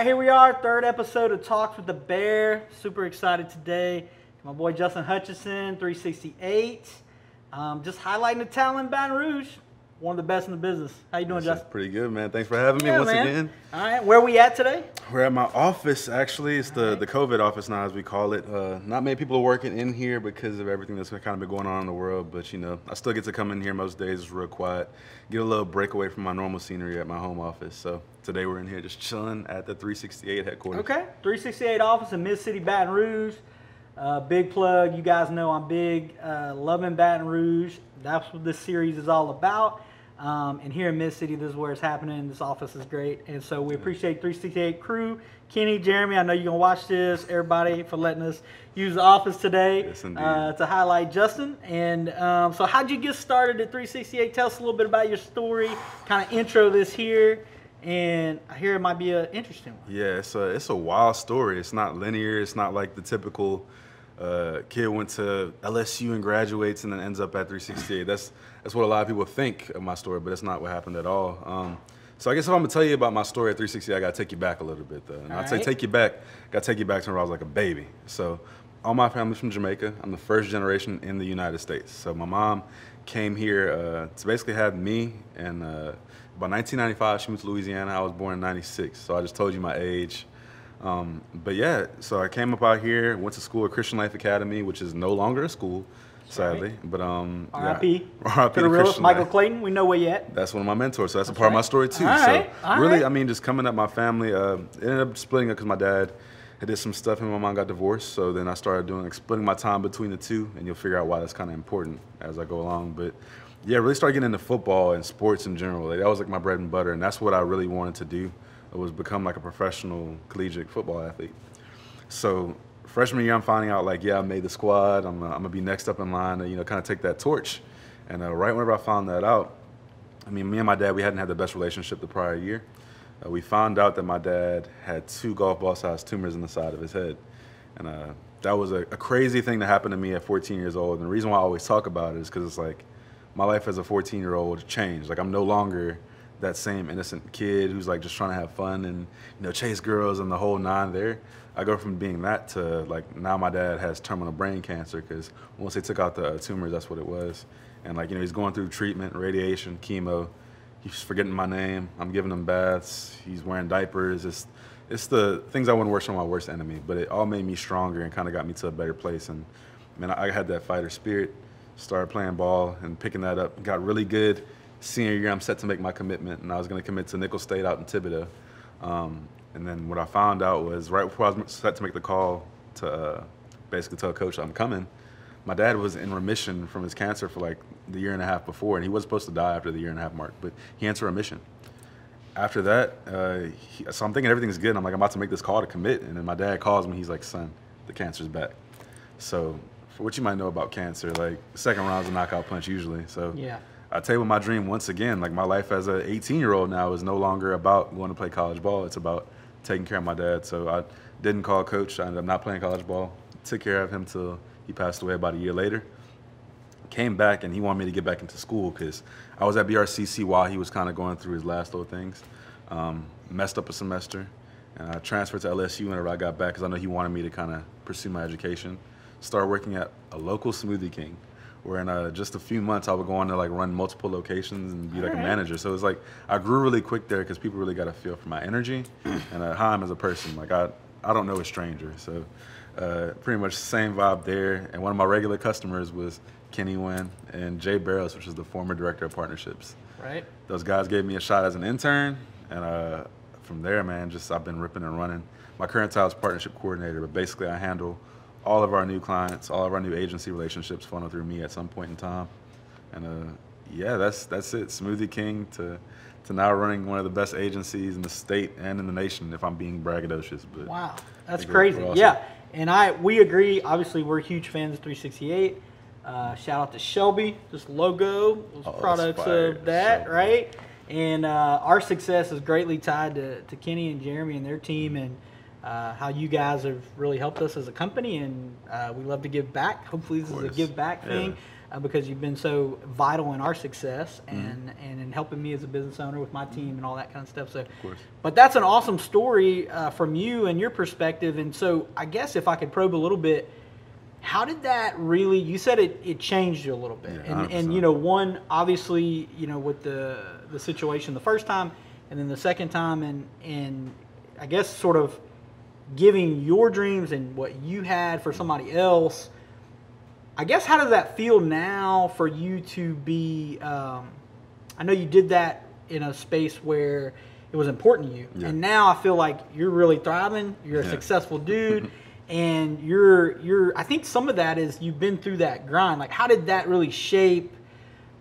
right, here we are, third episode of Talks with the Bear. Super excited today. My boy Justin Hutchinson, 368. Just highlighting the talent in Baton Rouge. One of the best in the business. How you doing, Justin? Pretty good, man. Thanks for having me once again. All right, where are we at today? We're at my office, actually. It's the COVID office now, as we call it. Not many people are working in here because of everything that's kind of been going on in the world, but, you know, I still get to come in here most days. It's real quiet. Get a little breakaway from my normal scenery at my home office. So today we're in here just chilling at the 368 headquarters. Okay, 368 office in Mid-City, Baton Rouge. Big plug. You guys know I'm big. Loving Baton Rouge. That's what this series is all about. And here in Mid-City, this is where it's happening. This office is great. And so we appreciate 368 crew. Kenny, Jeremy, I know you're going to watch this. Everybody for letting us use the office today to highlight Justin. And so how'd you get started at 368? Tell us a little bit about your story. Kind of intro this here. And I hear it might be an interesting one. Yeah, it's a wild story. It's not linear. It's not like the typical kid went to LSU and graduates and then ends up at 368. That's what a lot of people think of my story, but that's not what happened at all. So I guess if I'm gonna tell you about my story at 368, I gotta take you back a little bit though. And I'd say take you back to when I was like a baby. So all my family's from Jamaica. I'm the first generation in the United States. So my mom came here to basically have me, and about 1995 she moved to Louisiana. I was born in 96, so I just told you my age. But yeah, so I came up out here, went to school at Christian Life Academy, which is no longer a school, sadly. But R.I.P. R.I.P. to Christian Michael Life. Clayton, we know where you at. That's one of my mentors, so that's a part of my story too. I mean, just coming up, my family ended up splitting up because my dad had did some stuff and my mom got divorced. So then I started splitting my time between the two, and you'll figure out why that's kind of important as I go along. But yeah, really started getting into football and sports in general. That was like my bread and butter, and that's what I really wanted to do. It was become like a professional collegiate football athlete. So freshman year, I'm finding out like, yeah, I made the squad. I'm gonna be next up in line to, you know, kind of take that torch. And right whenever I found that out, I mean, me and my dad, we hadn't had the best relationship the prior year. We found out that my dad had 2 golf ball sized tumors in the side of his head. And that was a crazy thing that happened to me at 14 years old. And the reason why I always talk about it is because it's like my life as a 14-year-old changed. Like I'm no longer that same innocent kid who's like just trying to have fun and, you know, chase girls and the whole nine there. I go from being that to like now my dad has terminal brain cancer because once they took out the tumors, that's what it was. And like, you know, he's going through treatment, radiation, chemo. He's forgetting my name. I'm giving him baths. He's wearing diapers. It's the things I wouldn't wish on my worst enemy, but it all made me stronger and kind of got me to a better place. And man, I had that fighter spirit, started playing ball and picking that up, got really good. Senior year, I'm set to make my commitment, and I was going to commit to Nicholls State out in Thibodeau. And then what I found out was right before I was set to make the call to basically tell coach I'm coming, my dad was in remission from his cancer for like the year and a half before, and he was supposed to die after the year and a half mark, but he entered remission. After that, so I'm thinking everything's good. I'm like, I'm about to make this call to commit, and then my dad calls me. He's like, son, the cancer's back. So for what you might know about cancer, like the second round's a knockout punch usually. So yeah. I tell you what, my dream once again, like my life as an 18-year-old now is no longer about going to play college ball. It's about taking care of my dad. So I didn't call coach. I ended up not playing college ball. Took care of him till he passed away about a year later. Came back and he wanted me to get back into school because I was at BRCC while he was kind of going through his last little things. Messed up a semester, and I transferred to LSU whenever I got back because I know he wanted me to kind of pursue my education. Started working at a local Smoothie King, where in just a few months I would go on to like run multiple locations and be like a manager. So it was like I grew really quick there because people really got a feel for my energy and how I'm as a person. Like I don't know a stranger, so pretty much the same vibe there. And one of my regular customers was Kenny Wynn and Jay Barrows, which is the former director of partnerships. Right. Those guys gave me a shot as an intern, and from there, man, I've been ripping and running. My current title is partnership coordinator, but basically I handle all of our new clients, all of our new agency relationships funnel through me at some point in time. And yeah, that's it. Smoothie King to now running one of the best agencies in the state and in the nation, if I'm being braggadocious. But wow, that's crazy. Awesome. Yeah, and we agree. Obviously, we're huge fans of 368. Shout out to Shelby, this logo, those products of that, right? And our success is greatly tied to Kenny and Jeremy and their team, and how you guys have really helped us as a company, and we love to give back. Hopefully this is a give back thing. because you've been so vital in our success and in helping me as a business owner with my team and all that kind of stuff. So, of course. But that's an awesome story from you and your perspective. And so I guess if I could probe a little bit, how did that really, you said it changed you a little bit. Yeah, and, you know, one, obviously, you know, with the situation the first time and then the second time and I guess sort of giving your dreams and what you had for somebody else. I guess how does that feel now for you to be, I know you did that in a space where it was important to you. Yeah. And now I feel like you're really thriving. You're a successful dude. And I think some of that is you've been through that grind. Like, how did that really shape,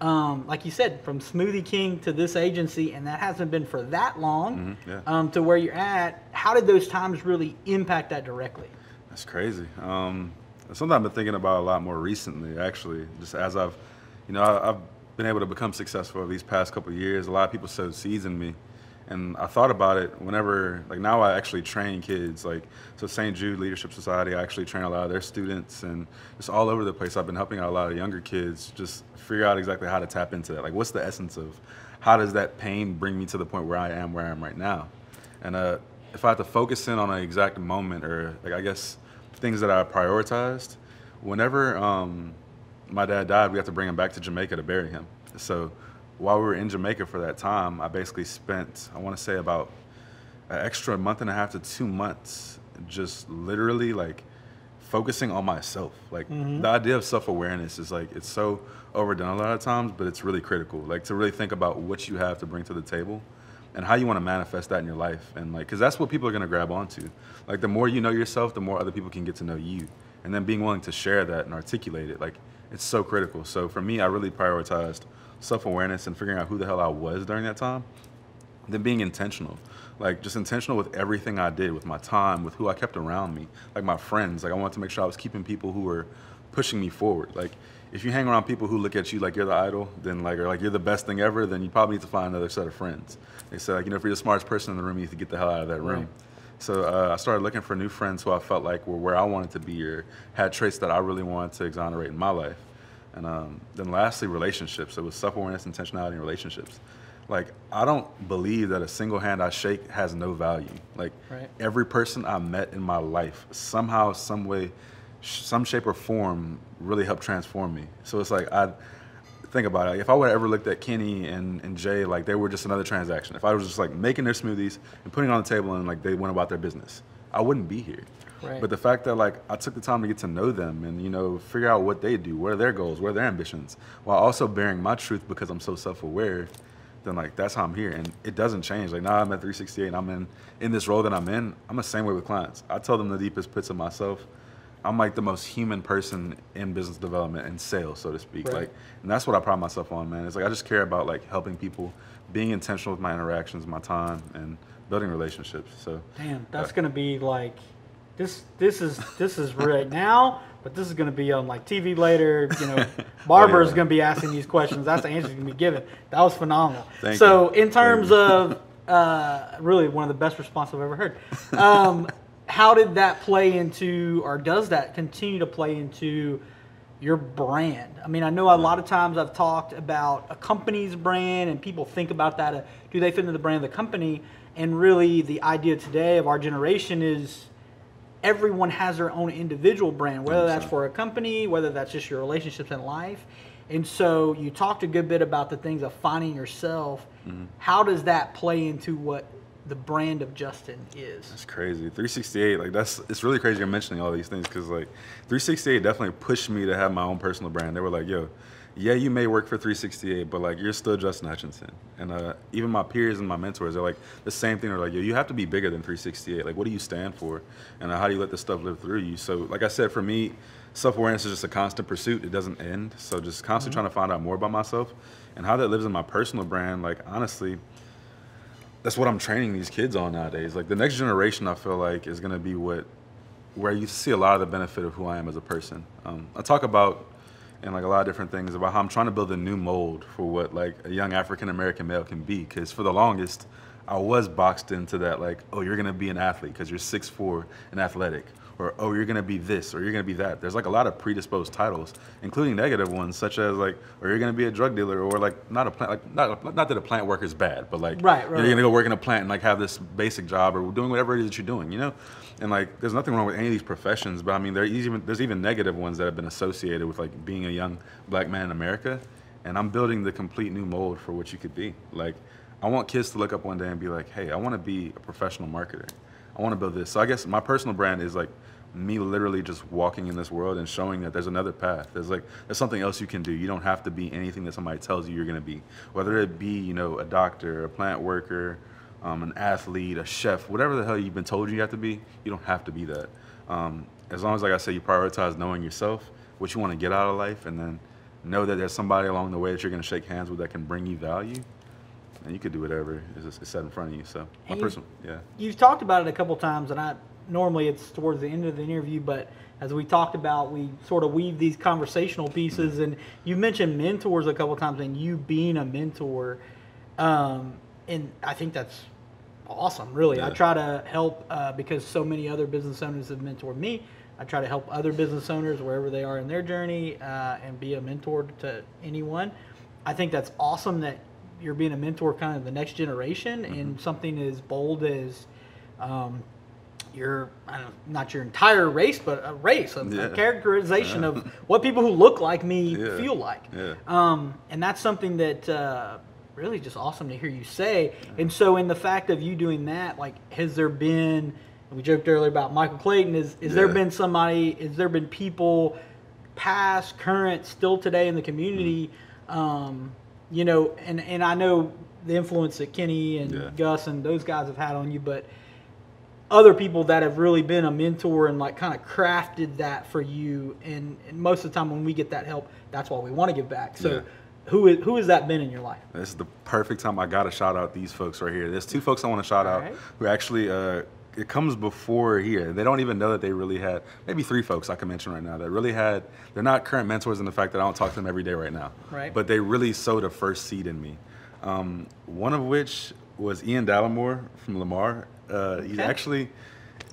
like you said, from Smoothie King to this agency, and that hasn't been for that long, to where you're at. How did those times really impact that directly? That's crazy. Something I've been thinking about a lot more recently, actually, just as I've been able to become successful these past couple of years. A lot of people sowed seeds in me. And I thought about it whenever, like now I actually train kids, like, so St. Jude Leadership Society, I actually train a lot of their students and just all over the place. I've been helping out a lot of younger kids just figure out exactly how to tap into that. Like, what's the essence of how does that pain bring me to the point where I am right now? And if I had to focus in on an exact moment or, like, I guess things that I prioritized, whenever my dad died, we had to bring him back to Jamaica to bury him. So while we were in Jamaica for that time, I basically spent, I want to say about an extra month and a half to 2 months just literally like focusing on myself. Like the idea of self-awareness is like, it's so overdone a lot of times, but it's really critical. Like to really think about what you have to bring to the table and how you want to manifest that in your life. And like, cause that's what people are going to grab onto. Like the more you know yourself, the more other people can get to know you. And then being willing to share that and articulate it, like it's so critical. So for me, I really prioritized self-awareness and figuring out who the hell I was during that time, then being intentional, like just intentional with everything I did, with my time, with who I kept around me, like my friends. Like I wanted to make sure I was keeping people who were pushing me forward. Like if you hang around people who look at you like you're the idol, then like, or like you're the best thing ever, then you probably need to find another set of friends. They say, like, you know, if you're the smartest person in the room, you need to get the hell out of that room. Right. So I started looking for new friends who I felt like were where I wanted to be or had traits that I really wanted to exonerate in my life. And then lastly, relationships. It was self-awareness, intentionality, and relationships. Like, I don't believe that a single hand I shake has no value. Like, every person I met in my life, somehow, some way, some shape or form, really helped transform me. So it's like, I think about it. Like, if I would have ever looked at Kenny and Jay like they were just another transaction, if I was just like making their smoothies and putting it on the table and like they went about their business, I wouldn't be here. Right. But the fact that like I took the time to get to know them and, you know, figure out what they do, what are their goals, what are their ambitions, while also bearing my truth because I'm so self-aware, then like that's how I'm here. And it doesn't change. Like now I'm at 368 and I'm in this role that I'm in. I'm the same way with clients. I tell them the deepest pits of myself. I'm like the most human person in business development and sales, so to speak. Right. Like, and that's what I pride myself on, man. It's like I just care about like helping people, being intentional with my interactions, my time, and building relationships. So damn, that's gonna be like this is right now, but this is gonna be on like TV later. You know, Barbara's gonna be asking these questions. That's the answer gonna be given. That was phenomenal. Thank so you. In terms of really one of the best responses I've ever heard. How did that play into, or does that continue to play into your brand? I mean, I know a lot of times I've talked about a company's brand and people think about that. Do they fit into the brand of the company? And really the idea today of our generation is everyone has their own individual brand, whether that's for a company, whether that's just your relationships in life. And so you talked a good bit about the things of finding yourself. How does that play into what the brand of Justin is? That's crazy. 368, like it's really crazy you're mentioning all these things because like 368 definitely pushed me to have my own personal brand. They were like, yo, yeah, you may work for 368, but like you're still Justin Hutchinson. And even my peers and my mentors, they're like the same thing. They're like, yo, you have to be bigger than 368. Like, what do you stand for? And how do you let this stuff live through you? So like I said, for me, self-awareness is just a constant pursuit. It doesn't end. So just constantly trying to find out more about myself and how that lives in my personal brand. Like, honestly, that's what I'm training these kids on nowadays. Like the next generation, I feel like is going to be where you see a lot of the benefit of who I am as a person. I talk about in like a lot of different things about how I'm trying to build a new mold for what like a young African-American male can be. Because for the longest, I was boxed into that like, oh, you're going to be an athlete because you're 6'4" and athletic. or oh, you're gonna be this, or you're gonna be that. There's like a lot of predisposed titles, including negative ones, such as like, or you're gonna be a drug dealer, or like not a plant, like not that a plant worker is bad, but like you're gonna go work in a plant and like have this basic job or doing whatever it is that you're doing, you know. And like, there's nothing wrong with any of these professions, but I mean, there's even negative ones that have been associated with like being a young black man in America. And I'm building the complete new mold for what you could be. Like, I want kids to look up one day and be like, hey, I want to be a professional marketer. I want to build this. So I guess my personal brand is like me literally just walking in this world and showing that there's another path. There's something else you can do. You don't have to be anything that somebody tells you you're going to be. Whether it be, you know, a doctor, a plant worker, an athlete, a chef, whatever the hell you've been told you have to be, you don't have to be that. As long as, like I say, you prioritize knowing yourself, what you want to get out of life, and then know that there's somebody along the way that you're going to shake hands with that can bring you value, and you could do whatever is set in front of you. So my personal, yeah. You've talked about it a couple times, and normally it's towards the end of the interview, but as we talked about, we sort of weave these conversational pieces, and you mentioned mentors a couple times, and you being a mentor, and I think that's awesome, really. Yeah. I try to help because so many other business owners have mentored me. I try to help other business owners wherever they are in their journey and be a mentor to anyone. I think that's awesome that you're being a mentor kind of the next generation in something as bold as not your entire race, but a race, a characterization of what people who look like me feel like. Yeah. And that's something that really just awesome to hear you say. And so in the fact of you doing that, like, has there been, we joked earlier about Michael Clayton, is there been people past, current, still today in the community, you know, and I know the influence that Kenny and Gus and those guys have had on you, but other people that have really been a mentor and like kind of crafted that for you, and most of the time when we get that help, that's why we want to give back. So who has that been in your life? This is the perfect time. I got to shout out these folks right here. There's two folks I want to shout out who actually it comes before here. They don't even know that they really had, maybe three folks I can mention right now that really had, they're not current mentors in the fact that I don't talk to them every day right now. Right. But they really sowed a first seed in me. One of which was Ian Dallimore from Lamar. He's actually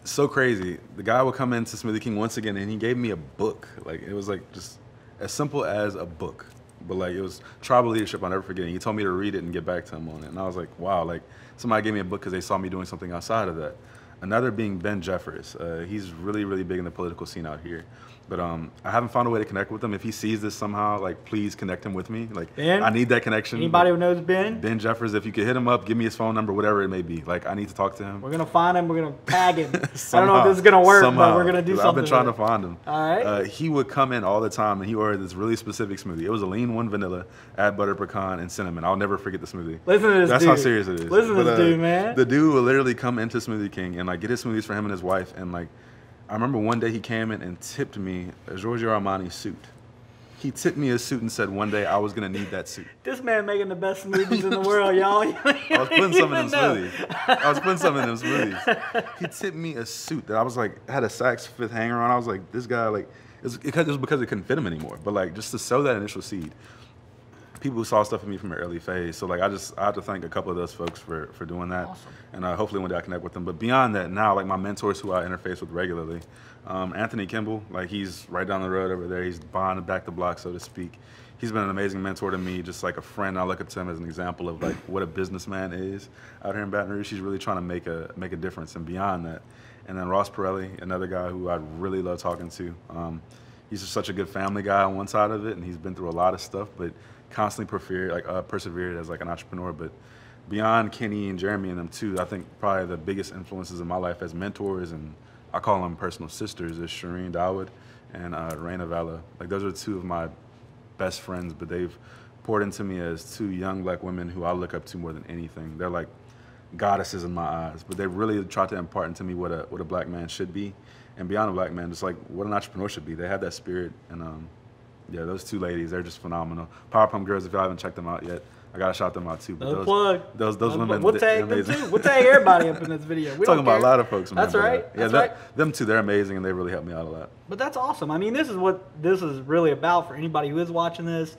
so crazy. The guy would come into Smoothie King once again and he gave me a book. Like, it was like just as simple as a book. But like, it was Tribal Leadership, I'll never forget it. He told me to read it and get back to him on it. And I was like, wow, like somebody gave me a book because they saw me doing something outside of that. Another being Ben Jeffers. He's really, really big in the political scene out here. But I haven't found a way to connect with him. If he sees this somehow, like, please connect him with me. Like, Ben, I need that connection. Anybody who knows Ben? Ben Jeffers, if you could hit him up, give me his phone number, whatever it may be. Like, I need to talk to him. We're going to find him. We're going to tag him. I don't know if this is going to work, but we're going to do something. I've been trying to find him. All right. He would come in all the time, and he ordered this really specific smoothie. It was a lean one vanilla, add butter, pecan, and cinnamon. I'll never forget the smoothie. Listen to this That's dude. How serious it is. Listen to this dude, man. The dude would literally come into Smoothie King and, like, get his smoothies for him and his wife, and, like, I remember one day he came in and tipped me a Giorgio Armani suit. He tipped me a suit and said one day I was going to need that suit. This man making the best smoothies in the world, y'all. I was putting some in them smoothies. He tipped me a suit that I was like, had a Saks Fifth hanger on. I was like, this guy, like, it was because it couldn't fit him anymore. But like, just to sow that initial seed. People who saw stuff in me from an early phase. So like, I have to thank a couple of those folks for doing that. Awesome. And hopefully one day I connect with them. But beyond that, now, like, my mentors who I interface with regularly, Anthony Kimball, like, he's right down the road over there. He's behind back the block, so to speak. He's been an amazing mentor to me, just like a friend. I look up to him as an example of like what a businessman is out here in Baton Rouge. He's really trying to make a difference and beyond that. And then Ross Pirelli, another guy who I really love talking to. He's just such a good family guy on one side of it, and he's been through a lot of stuff, but constantly persevered as like an entrepreneur. But beyond Kenny and Jeremy and them too, I think probably the biggest influences in my life as mentors, and I call them personal sisters, is Shireen Dawood and Raina Valla. Like, those are two of my best friends, but they've poured into me as two young black women who I look up to more than anything. They're like goddesses in my eyes, but they really tried to impart into me what a black man should be, and beyond a black man, just like what an entrepreneur should be. They have that spirit, and yeah, those two ladies, they're just phenomenal. Power Pump Girls, if y'all haven't checked them out yet, I gotta shout them out too. But those women, we'll tag them too. We'll tag everybody up in this video. We're talking about a lot of folks. That's right. Yeah, that's right. Them two, they're amazing, and they really helped me out a lot. But that's awesome. I mean, this is what this is really about for anybody who is watching this.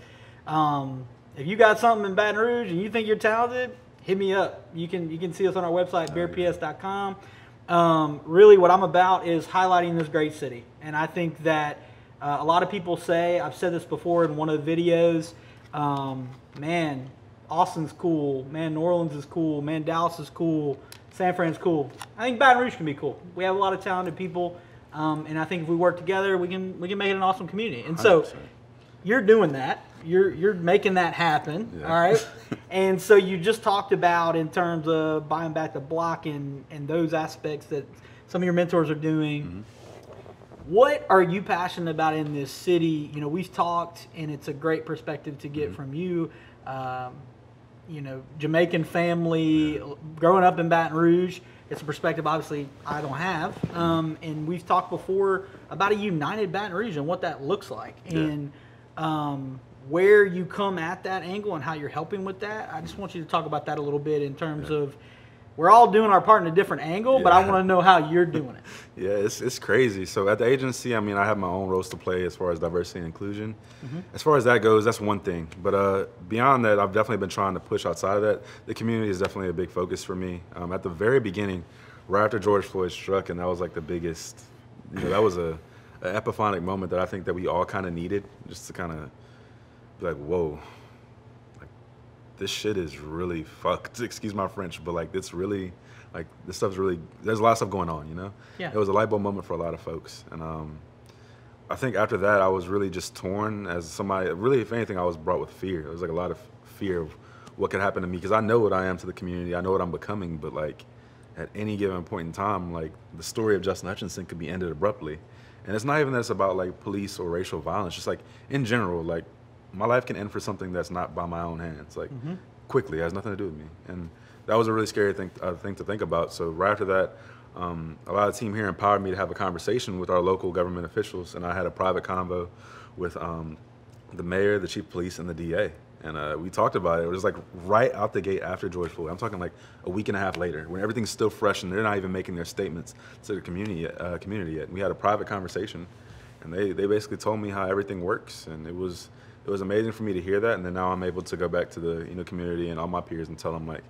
If you got something in Baton Rouge and you think you're talented, hit me up. You can see us on our website, bearps.com. Really what I'm about is highlighting this great city. And I think that a lot of people say, I've said this before in one of the videos, man, Austin's cool, man, New Orleans is cool, man, Dallas is cool, San Fran's cool. I think Baton Rouge can be cool. We have a lot of talented people, and I think if we work together, we can make it an awesome community. And so 100%. You're doing that. You're making that happen, yeah. All right? And so you just talked about in terms of buying back the block and those aspects that some of your mentors are doing. Mm-hmm. What are you passionate about in this city? You know, we've talked, and it's a great perspective to get from you. You know, Jamaican family, growing up in Baton Rouge, it's a perspective obviously I don't have. And we've talked before about a united Baton Rouge and what that looks like. And where you come at that angle and how you're helping with that. I just want you to talk about that a little bit in terms of we're all doing our part in a different angle, but I want to know how you're doing it. Yeah, it's crazy. So at the agency, I mean, I have my own roles to play as far as diversity and inclusion. As far as that goes, that's one thing. But beyond that, I've definitely been trying to push outside of that. The community is definitely a big focus for me. At the very beginning, right after George Floyd struck, and that was like the biggest, you know, that was an epiphanic moment that I think that we all kind of needed, just to kind of be like, whoa. This shit is really fucked, excuse my French, but like it's really, like this stuff's really, there's a lot of stuff going on, you know? Yeah. It was a light bulb moment for a lot of folks. And I think after that, I was really just torn as somebody, really, if anything, I was brought with fear. There was like a lot of fear of what could happen to me, because I know what I am to the community, I know what I'm becoming, but like at any given point in time, like the story of Justin Hutchinson could be ended abruptly. And it's not even that it's about like police or racial violence, just like in general, like my life can end for something that's not by my own hands, like quickly. It has nothing to do with me. And that was a really scary thing to think about. So right after that, a lot of the team here empowered me to have a conversation with our local government officials, and I had a private convo with the mayor, the chief of police, and the DA. And we talked about it. It was like right out the gate after George Floyd. I'm talking like a week and a half later, when everything's still fresh and they're not even making their statements to the community yet. We had a private conversation, and they basically told me how everything works, and it was amazing for me to hear that. And then now I'm able to go back to the community and all my peers and tell them like,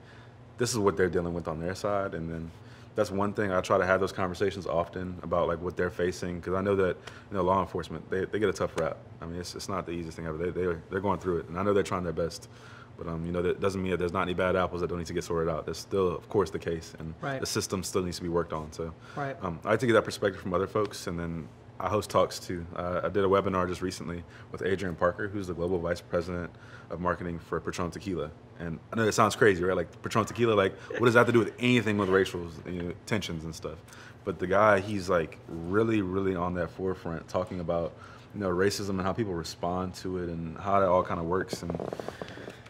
this is what they're dealing with on their side. And then that's one thing. I try to have those conversations often about like what they're facing, because I know that law enforcement, they get a tough rap. I mean, it's not the easiest thing ever. They're going through it, and I know they're trying their best. But that doesn't mean that there's not any bad apples that don't need to get sorted out. That's still, of course, the case, and the system still needs to be worked on. So I like to get that perspective from other folks, and then I host talks too. I did a webinar just recently with Adrian Parker, who's the global vice president of marketing for Patron Tequila. And I know that sounds crazy, right? Like Patron Tequila, like what does that have to do with anything with racial tensions and stuff? But the guy, he's like really, really on that forefront, talking about racism and how people respond to it and how that all kind of works. And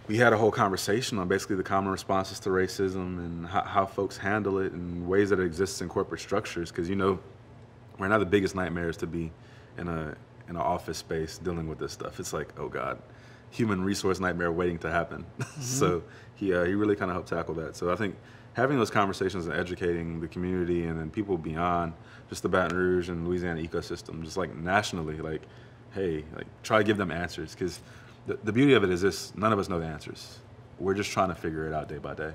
we had a whole conversation on basically the common responses to racism and how folks handle it and ways that it exists in corporate structures. Because we're not the biggest nightmares to be in an office space dealing with this stuff. It's like, oh God, human resource nightmare waiting to happen. So he really kind of helped tackle that. So I think having those conversations and educating the community and then people beyond just the Baton Rouge and Louisiana ecosystem, just like nationally, like, hey, like try to give them answers. Because the beauty of it is this: none of us know the answers. We're just trying to figure it out day by day.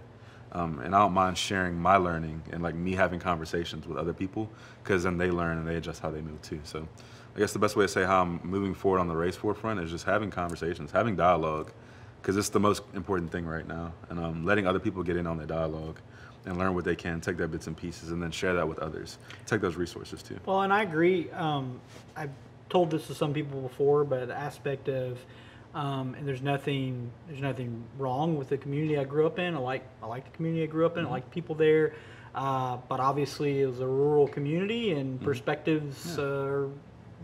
And I don't mind sharing my learning and like me having conversations with other people, because then they learn and they adjust how they move too. So I guess the best way to say how I'm moving forward on the race forefront is just having conversations, having dialogue, because it's the most important thing right now. And letting other people get in on their dialogue and learn what they can, take their bits and pieces, and then share that with others. Take those resources too. Well, and I agree. I've told this to some people before, but the aspect of and there's nothing wrong with the community I grew up in. I like the community I grew up in. I like the people there. But obviously it was a rural community, and perspectives are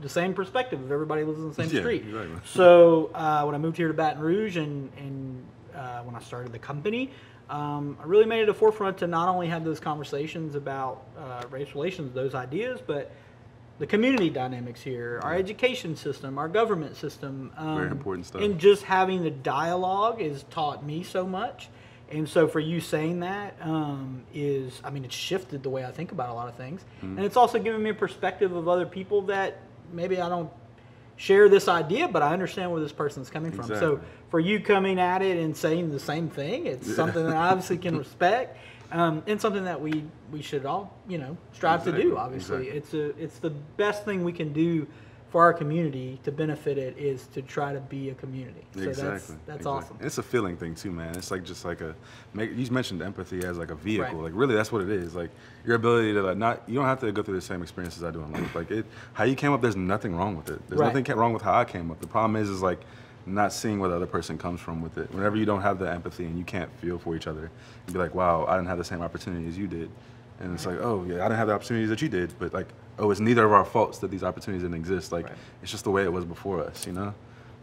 the same perspective if everybody lives in the same street. Exactly. So when I moved here to Baton Rouge and when I started the company, I really made it a forefront to not only have those conversations about race relations, those ideas, but the community dynamics here, our education system, our government system. Very important stuff. And just having the dialogue has taught me so much. And so for you saying that it's shifted the way I think about a lot of things. And it's also given me a perspective of other people that maybe I don't share this idea, but I understand where this person's coming from. So for you coming at it and saying the same thing, it's something that I obviously can respect. And something that we should all, strive to do, obviously. It's the best thing we can do for our community to benefit it is to try to be a community. So that's awesome. It's a feeling thing too, man. It's like just like you mentioned empathy as like a vehicle. Right. Like really that's what it is. Like your ability to you don't have to go through the same experiences I do in life. Like how you came up, there's nothing wrong with it. There's nothing wrong with how I came up. The problem is like not seeing where the other person comes from with it. Whenever you don't have the empathy and you can't feel for each other, you be like, wow, I didn't have the same opportunity as you did. And it's like, oh, yeah, I didn't have the opportunities that you did. But, like, oh, it's neither of our faults that these opportunities didn't exist. Like, it's just the way it was before us,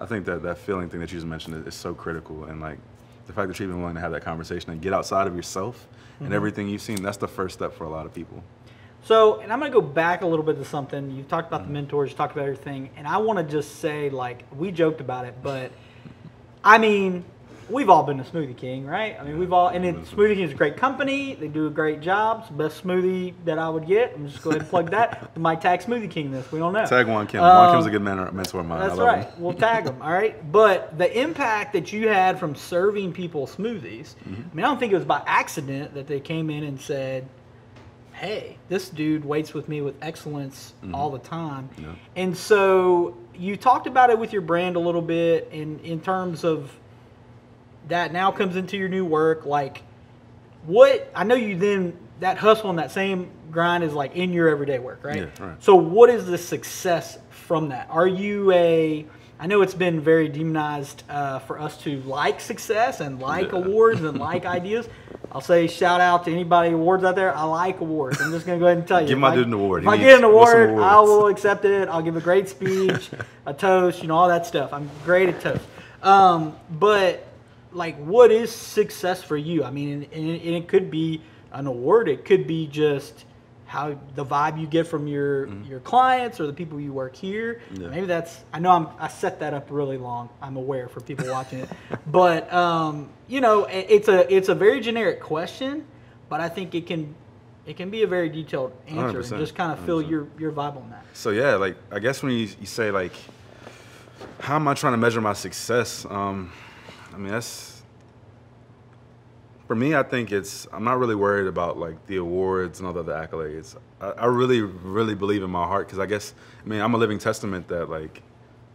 I think that feeling thing that you just mentioned is so critical. And, like, the fact that you're even willing to have that conversation and get outside of yourself and everything you've seen, that's the first step for a lot of people. So, and I'm going to go back a little bit to something. You talked about the mentors, you talked about everything. And I want to just say, like, we joked about it, but, I mean, we've all been to Smoothie King, right? I mean, Smoothie King is a great company. They do a great job. It's the best smoothie that I would get. I'm just going to plug that. We might tag Smoothie King this. We don't know. Tag Juan Kim. Juan Kim's a good mentor of mine. That's right. We'll tag him, all right? But the impact that you had from serving people smoothies, I mean, I don't think it was by accident that they came in and said, hey, this dude waits with me with excellence all the time. Yeah. And so you talked about it with your brand a little bit in terms of that now comes into your new work. Like, what I know you then that hustle and that same grind is like in your everyday work, right? Yeah, right. So what is the success from that? Are you I know it's been very demonized for us to like success and like awards and like ideas. I'll say shout out to anybody awards out there. I like awards. I'm just going to go ahead and tell you. Give my dude an award. If I get an award, I will accept it. I'll give a great speech, a toast, all that stuff. I'm great at toast. But like, what is success for you? I mean, and it could be an award. It could be just how the vibe you get from your clients or the people you work here. Yeah. Maybe I set that up really long. I'm aware for people watching it, but it's a very generic question, but I think it can be a very detailed answer and just kind of feel your vibe on that. So yeah, like I guess when you say like, how am I trying to measure my success? I mean, for me, I think I'm not really worried about like the awards and all the other accolades. I really, really believe in my heart because I'm a living testament that like,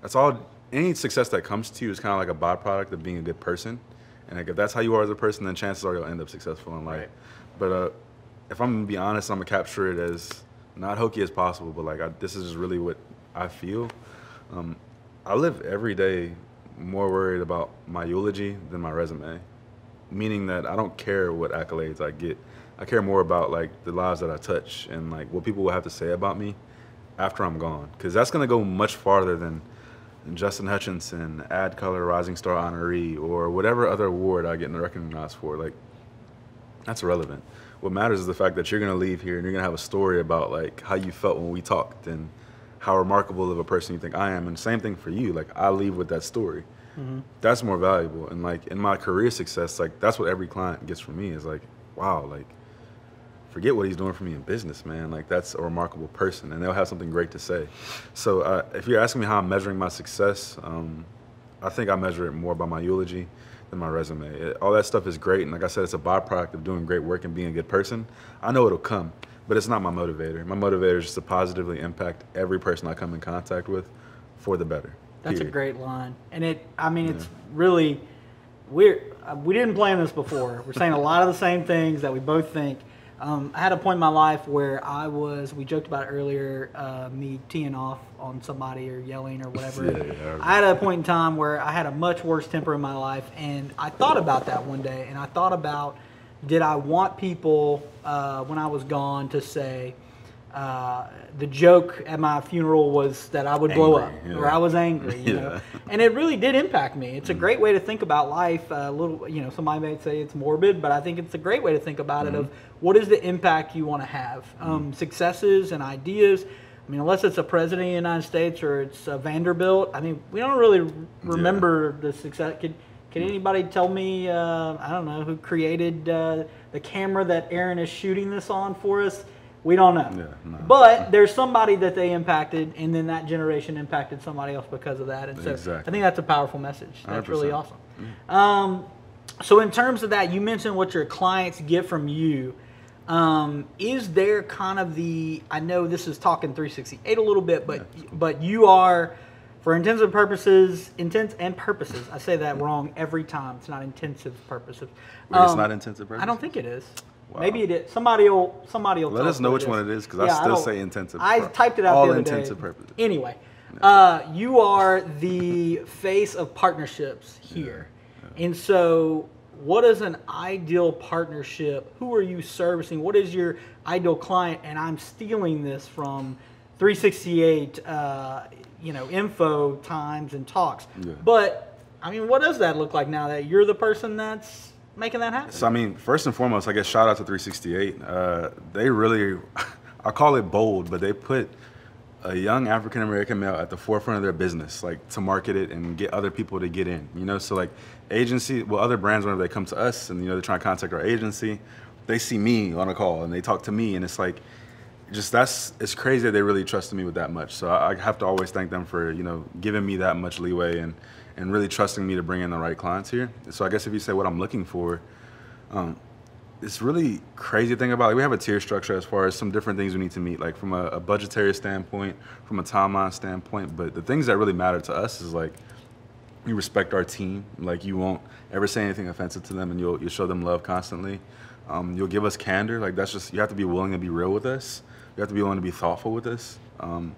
that's all, any success that comes to you is kind of like a byproduct of being a good person. And like, if that's how you are as a person, then chances are you'll end up successful in life. Right. But if I'm gonna be honest, I'm gonna capture it as not hokey as possible, but like this is just really what I feel. I live every day more worried about my eulogy than my resume, meaning that I don't care what accolades I get. I care more about like the lives that I touch and like what people will have to say about me after I'm gone, because that's going to go much farther than Justin Hutchinson, Ad Color Rising Star honoree, or whatever other award I get recognized for. Like, that's irrelevant. What matters is the fact that you're going to leave here and you're going to have a story about like how you felt when we talked and how remarkable of a person you think I am. And same thing for you. Like, I leave with that story. Mm-hmm. That's more valuable. And like in my career success, like that's what every client gets from me is like, wow, like forget what he's doing for me in business, man. Like that's a remarkable person, and they'll have something great to say. So if you're asking me how I'm measuring my success, I think I measure it more by my eulogy than my resume. All that stuff is great, and like I said, it's a byproduct of doing great work and being a good person. I know it'll come, but it's not my motivator. My motivator is just to positively impact every person I come in contact with for the better. That's a great line. And it's really, we didn't plan this before. We're saying a lot of the same things that we both think. I had a point in my life where we joked about it earlier, me teeing off on somebody or yelling or whatever. I had a point in time where I had a much worse temper in my life, and I thought about that one day, and I thought about, did I want people, when I was gone, to say, the joke at my funeral was that I would blow up, or I was angry, you know, and it really did impact me. It's a great way to think about life. Somebody may say it's morbid, but I think it's a great way to think about it. Of what is the impact you want to have, successes and ideas. I mean, unless it's a president of the United States or it's Vanderbilt, I mean, we don't really remember the success. Can anybody tell me? I don't know who created the camera that Aaron is shooting this on for us. We don't know. But there's somebody that they impacted, and then that generation impacted somebody else because of that. And so I think that's a powerful message. That's 100%. Really awesome. So in terms of that, you mentioned what your clients get from you. Is there kind of I know this is talking 368 a little bit, but you are, for intents and purposes, I say that wrong every time. It's not intensive purposes. Wait, it's not intensive purposes? I don't think it is. Wow. Maybe it is. Somebody will let us know which one it is, because I still say intensive. I typed it out all the other day. All intensive purposes. Anyway, you are the face of partnerships here. Yeah. And so what is an ideal partnership? Who are you servicing? What is your ideal client? And I'm stealing this from 368, info, times, and talks. Yeah. But, I mean, what does that look like now that you're the person that's making that happen? So, I mean, first and foremost, I guess shout out to 368. They really, I call it bold, but they put a young African-American male at the forefront of their business, like to market it and get other people to get in, so like other brands, whenever they come to us and, they're trying to contact our agency, they see me on a call and they talk to me, and it's like, it's crazy that they really trusted me with that much. So I have to always thank them for, giving me that much leeway and really trusting me to bring in the right clients here. So I guess if you say what I'm looking for, it's really crazy thing about it. We have a tier structure as far as some different things we need to meet, like from a budgetary standpoint, from a timeline standpoint. But the things that really matter to us is like, you respect our team. Like, you won't ever say anything offensive to them, and you'll show them love constantly. You'll give us candor. Like, you have to be willing to be real with us. You have to be willing to be thoughtful with us. And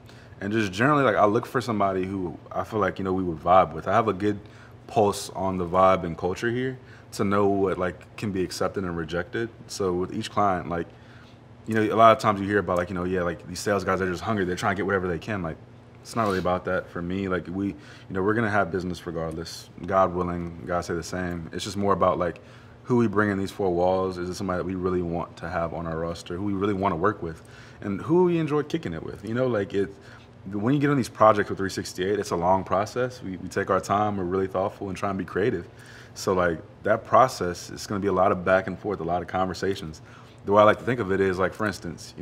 just generally, like, I look for somebody who I feel like, we would vibe with. I have a good pulse on the vibe and culture here to know what, like, can be accepted and rejected. So with each client, like, a lot of times you hear about, like, like these sales guys are just hungry. They're trying to get whatever they can. Like, it's not really about that for me. Like, we're going to have business regardless. God willing, God say the same. It's just more about, like, who we bring in these four walls. Is it somebody that we really want to have on our roster, who we really want to work with, and who we enjoy kicking it with? Like, when you get on these projects with 368, it's a long process. We take our time. We're really thoughtful and try and be creative. So, like, that process, it's going to be a lot of back and forth, a lot of conversations. The way I like to think of it is, like, for instance,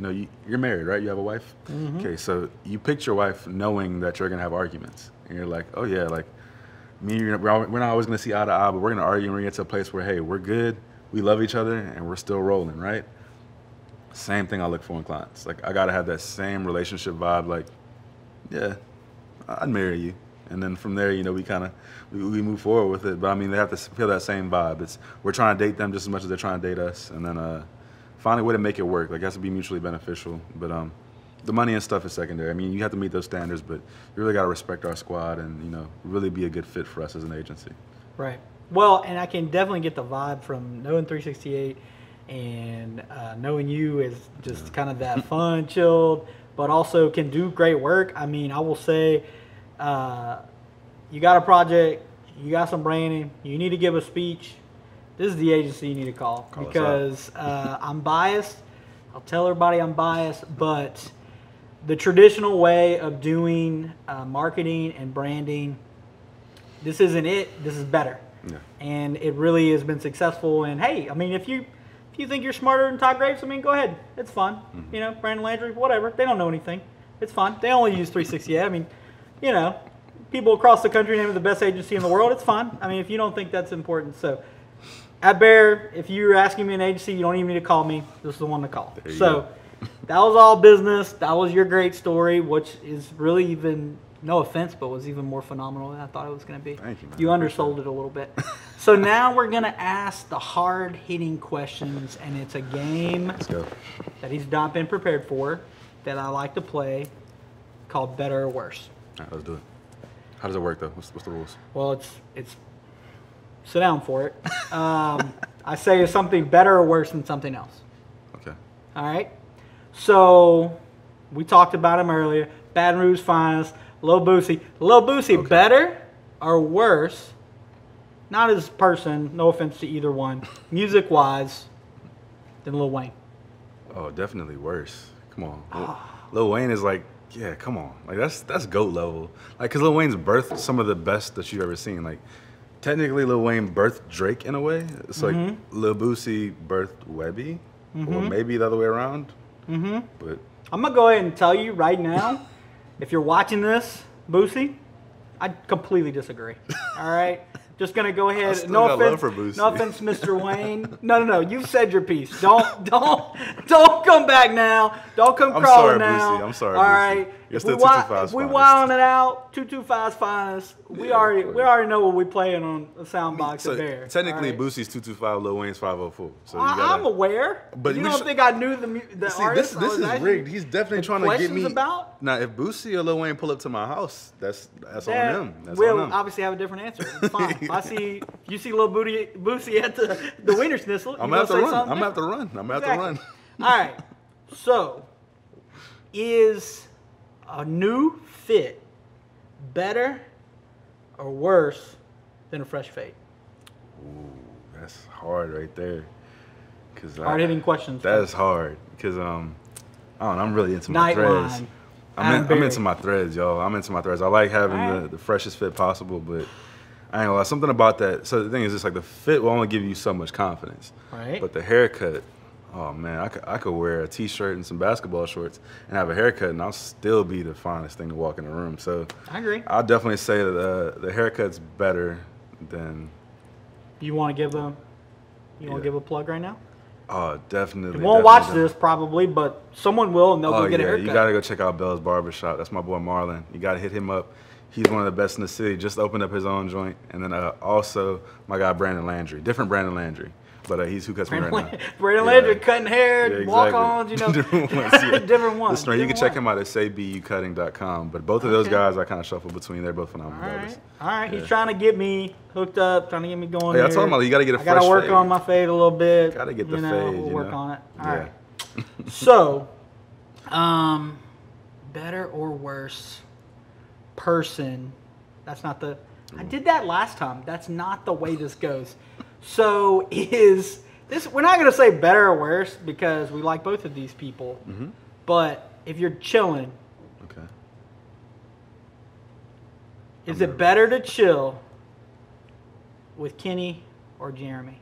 you're married, right? You have a wife? Mm-hmm. Okay, so you picked your wife knowing that you're going to have arguments. And you're like, oh, yeah, like, we're not always going to see eye to eye, but we're going to argue and we're going to get to a place where, hey, we're good, we love each other, and we're still rolling, right? Same thing I look for in clients. Like, I got to have that same relationship vibe, like, yeah, I'd marry you. And then from there, we move forward with it. But I mean, they have to feel that same vibe. We're trying to date them just as much as they're trying to date us. And then find a way to make it work. Like, it has to be mutually beneficial. But the money and stuff is secondary. I mean, you have to meet those standards, but you really got to respect our squad and, really be a good fit for us as an agency. Right. Well, and I can definitely get the vibe from knowing 368 and knowing you is just kind of that fun, chilled, but also can do great work. I mean, I will say, you got a project, you got some branding, you need to give a speech, this is the agency you need to call because I'm biased. I'll tell everybody I'm biased, but the traditional way of doing marketing and branding, this isn't it. This is better. Yeah. And it really has been successful. And hey, I mean, if you think you're smarter than Todd Graves, I mean, go ahead. It's fun. Mm-hmm. Brandon Landry, whatever. They don't know anything. It's fun. They only use 368. I mean, people across the country name it the best agency in the world. It's fun. I mean, if you don't think that's important. So at Bear, if you're asking me an agency, you don't even need to call me. This is the one to call. So that was all business. That was your great story, which is really even, no offense, but was even more phenomenal than I thought it was going to be. Thank you, man. You undersold it a little bit. So now we're going to ask the hard-hitting questions, and it's a game that he's not been prepared for, that I like to play, called Better or Worse. All right, let's do it. How does it work, though? What's the rules? Well, it's sit down for it. I say it's something better or worse than something else. Okay. All right? So we talked about him earlier. Baton Rouge finest, Lil Boosie. Lil Boosie, okay. Better or worse, not as a person, no offense to either one, music-wise, than Lil Wayne? Oh, definitely worse. Come on. Lil Wayne is like, yeah, come on. Like, that's GOAT level. Like, because Lil Wayne's birthed some of the best that you've ever seen. Like, technically, Lil Wayne birthed Drake in a way. It's like Lil Boosie birthed Webby, or maybe the other way around. But I'm going to go ahead and tell you right now, if you're watching this, Boosie, I completely disagree. All right? Just gonna go ahead. I still No got offense, love for Boosie. no offense, Mr. Wayne. No. You've said your piece. Don't come back now. Don't come crawling now. Boosie. I'm sorry, All Boosie. right. You're If still we 225's we finest. wilding it out, 225's finest. We already know what we playing on the sound box So at Bear. technically, All right. Boosie's 225, Lil Wayne's 504. So you gotta, I'm aware, But but you we don't should- think I knew the See, artist? this is rigged. He's definitely trying to get questions me. about? Now, if Boosie or Lil Wayne pull up to my house, that's on them. That's we'll on them. obviously have a different answer. It's fine. If you see little Boosie at the Wiener Schnitzel, I'm you gonna have to say run. something I'm gonna have to different. run. I'm gonna have to run. All right. So, is a new fit better or worse than a fresh fade? Ooh, that's hard right there. Hard hitting questions. That is hard because I don't know. I'm really into my Nightline. threads. I'm into my threads, y'all. I'm into my threads. I like having the freshest fit possible, but I ain't gonna lie. Something about that. So the thing is, it's like the fit will only give you so much confidence. Right. But the haircut, oh man, I could wear a t-shirt and some basketball shorts and have a haircut, and I'll still be the finest thing to walk in the room. So I agree. I'll definitely say that the haircut's better than. You want to give them? You want to give a plug right now? Oh, definitely. You won't watch this probably, but someone will, and they'll go get a haircut. You gotta go check out Bell's Barbershop. That's my boy Marlon. You gotta hit him up. He's one of the best in the city. Just opened up his own joint, and then also my guy Brandon Landry, different Brandon Landry, but he's who cuts me right now. Brandon Landry cutting hair, exactly. walk-ons, you know, different ones. Yeah. different ones. Listen, you can check him out at saybucutting.com. But both of those guys, I kind of shuffle between. They're both phenomenal barbers. All right. He's trying to get me hooked up, trying to get me going. I told him you got to get a fresh fade. I got to work on my fade a little bit. Got to get the fade. We'll work on it. All right. Yeah. So, better or worse person? That's not the. I did that last time. That's not the way this goes. So is this? We're not gonna say better or worse because we like both of these people. Mm-hmm. But if you're chilling, Okay. is it better to chill with Kenny or Jeremy?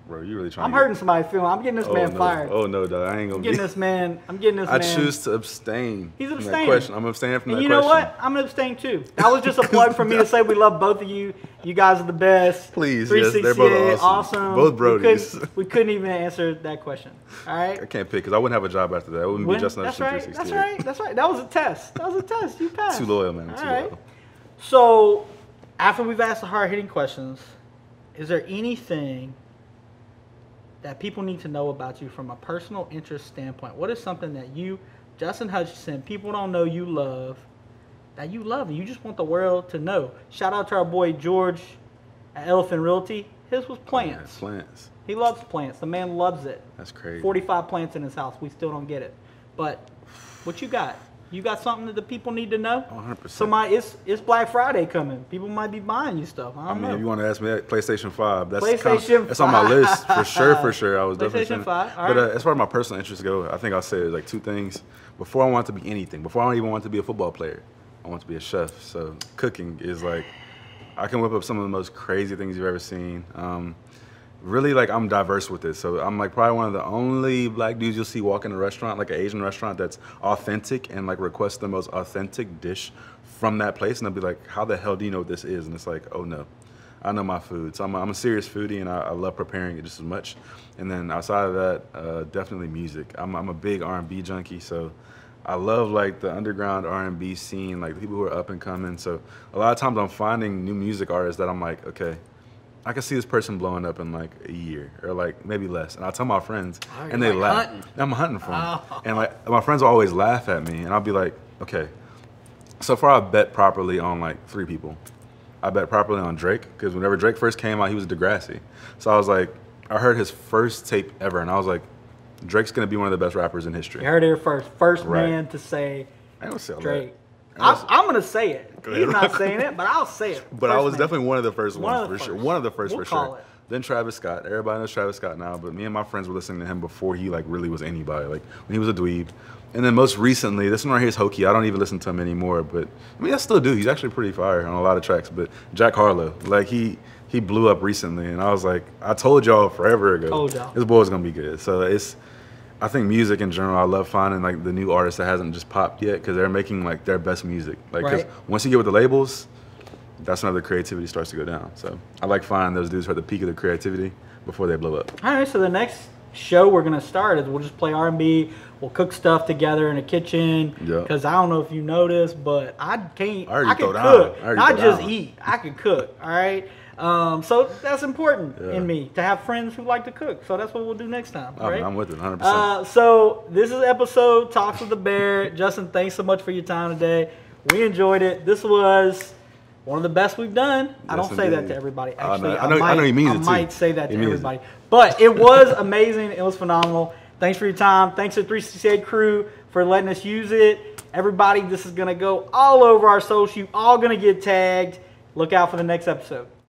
Bro, you really trying I'm to hurting somebody's feeling. I'm getting this man no. fired. Oh no, dog. I ain't gonna I'm getting this man. I'm getting this man. I choose to abstain. He's from that abstaining. question. I'm abstaining from And that you question. know what? I'm gonna abstain too. That was just a plug for me to say we love both of you. You guys are the best. Please, yes, they're both awesome. Both Brodies. We couldn't even answer that question. All right. I can't pick because I wouldn't have a job after that. I wouldn't be Justin That's Hutchinson right. 368. That's right. That was a test. You passed. Too loyal, man. All Too right. loyal. So, after we've asked the hard-hitting questions, is there anything that people need to know about you from a personal interest standpoint? What is something that you, Justin Hutchinson, people don't know you love, that you love and you just want the world to know? Shout out to our boy George at Elephant Realty. His was plants. Yeah, plants. He loves plants. The man loves it. That's crazy. 45 plants in his house. We still don't get it. But what you got? You got something that the people need to know? 100%. It's Black Friday coming. People might be buying you stuff. I don't know. If you want to ask me that, PlayStation 5. That's PlayStation that's on my list for sure. I was definitely PlayStation 5. All But right. as far as my personal interests go, I think I'll say like two things. Before I want to be anything, before I don't even want to be a football player, I want to be a chef. So cooking is like, I can whip up some of the most crazy things you've ever seen. Really, like, I'm diverse with it. So I'm like probably one of the only black dudes you'll see walk in a restaurant, like an Asian restaurant, that's authentic and like request the most authentic dish from that place. And they'll be like, how the hell do you know what this is? And it's like, oh no, I know my food. So I'm a serious foodie, and I love preparing it just as much. And then outside of that, definitely music. I'm a big R&B junkie, so I love like the underground R&B scene, like the people who are up and coming. So a lot of times I'm finding new music artists that I'm like, okay, I can see this person blowing up in like a year or like maybe less. And I'll tell my friends, and they laugh. Hunting. I'm hunting for them. And like my friends will always laugh at me, and I'll be like, okay. So far I've bet properly on like 3 people. I bet properly on Drake, because whenever Drake first came out, he was Degrassi. So I was like, I heard his first tape ever, and I was like, Drake's gonna be one of the best rappers in history. You heard it here first. First Right. man to say I don't say all Drake. that. I'm going to say it. ahead. He's not saying it, but I'll say it. But I First was man. definitely one of the first One of ones the for sure. first. One of the first We'll for call sure. it. Then Travis Scott. Everybody knows Travis Scott now, but me and my friends were listening to him before he like really was anybody. Like when he was a dweeb. And then most recently, this one right here is hokey. I don't even listen to him anymore, but I mean I still do. He's actually pretty fire on a lot of tracks. But Jack Harlow, like he blew up recently, and I was like, I told y'all forever ago, Told y'all. this boy's gonna be good. So I think music in general, I love finding like the new artist that hasn't just popped yet, because they're making like their best music. Like, 'cause Right. once you get with the labels, that's whenever the creativity starts to go down. So I like finding those dudes who are at the peak of their creativity before they blow up. All right, so the next show we're going to start is we'll just play R&B. We'll cook stuff together in the kitchen. Because I don't know if you noticed, but I can cook, not just eat. I can cook, all right? So that's important in me, to have friends who like to cook. So that's what we'll do next time. All right? I'm with it, 100%. So this is episode Talks with the Bear. Justin, thanks so much for your time today. We enjoyed it. This was one of the best we've done. Yes, I don't say that to everybody. Actually, I know he means it too. I might say that to everybody. But it was amazing. It was phenomenal. Thanks for your time. Thanks to the 368 crew for letting us use it. Everybody, this is going to go all over our social. You all going to get tagged. Look out for the next episode.